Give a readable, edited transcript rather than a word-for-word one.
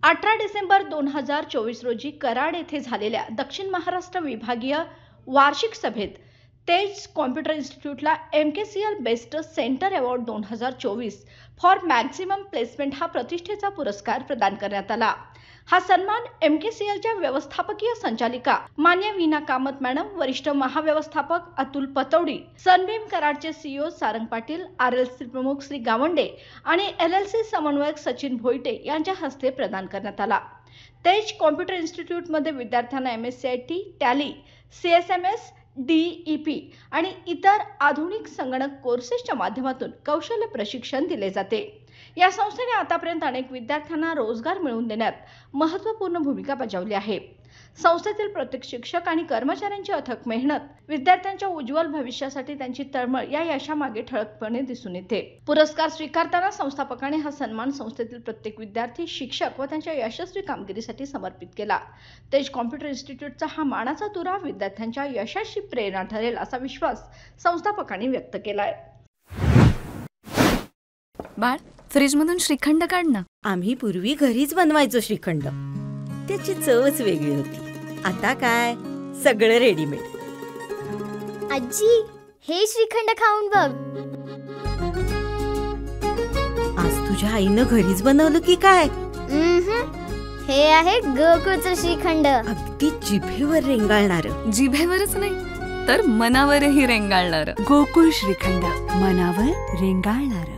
18 डिसेंबर 2024 रोजी कराड येथे झालेल्या दक्षिण महाराष्ट्र विभागीय वार्षिक सभेत तेज कॉम्प्युटर इन्स्टिट्यूटला MKCL best centre award 2024 for maximum placement हा प्रतिष्ठेचा पुरस्कार प्रदान करण्यात आला। हा सन्मान MKCLच्या व्यवस्थापकीय संचालिका मान्य वीणा कामत मॅडम, वरिष्ठ महाव्यवस्थापक अतुल पतौडी, सनबीम कराडचे CEO सारंग पाटील, RLC प्रमुख श्री गावंडे आणि LLC समन्वयक सचिन भोईटे यांच्या हस्ते प्रदान करण्यात आला। तेज कॉम्प्युटर इन्स्टिट्यूटमध्ये विद्यार्थ्यांना MSCIT, टॅली, CSMS, DEP आणि इतर आधुनिक संगणक कोर्सेसच्या माध्यमातून कौशल्य प्रशिक्षण दिले जाते। या संस्थेने आतापर्यंत अनेक विद्यार्थ्यांना रोजगार मिळवून देण्यात महत्त्वपूर्ण भूमिका बजावली आहे। संस्थेतील प्रत्येक शिक्षक आणि कर्मचाऱ्यांची अथक मेहनत, विद्यार्थ्यांच्या उज्ज्वल भविष्यासाठी त्यांची तळमळ या यशामागे ठळकपणे दिसून येते। पुरस्कार स्वीकारताना संस्थापकाने हा सन्मान संस्थेतील प्रत्येक विद्यार्थी, शिक्षक व त्यांच्या यशस्वी कामगिरीसाठी समर्पित केला। तेज कॉम्प्युटर इन्स्टिट्यूटचा हा मानाचा तुरा विद्यार्थ्यांच्या यशाची प्रेरणा ठरेल असा विश्वास संस्थापकांनी व्यक्त केलाय। बाळ, फ्रीजमधून श्रीखंड काढ ना। आम्ही पूर्वी घरीच बनवायचो श्रीखंड, त्याची चवच वेगळी होती। आता काय सगळं रेडीमेड। आजी, हे श्रीखंड खाऊन बघ। आज तुझ्या आईनं घरीच बनवलं की काय? हे आहे गोकुळचं श्रीखंड। अगदी जिभेवर रेंगाळणार। जिभेवरच नाही तर मनावरही रेंगाळणार। गोकुळ श्रीखंड, मनावर रेंगाळणार।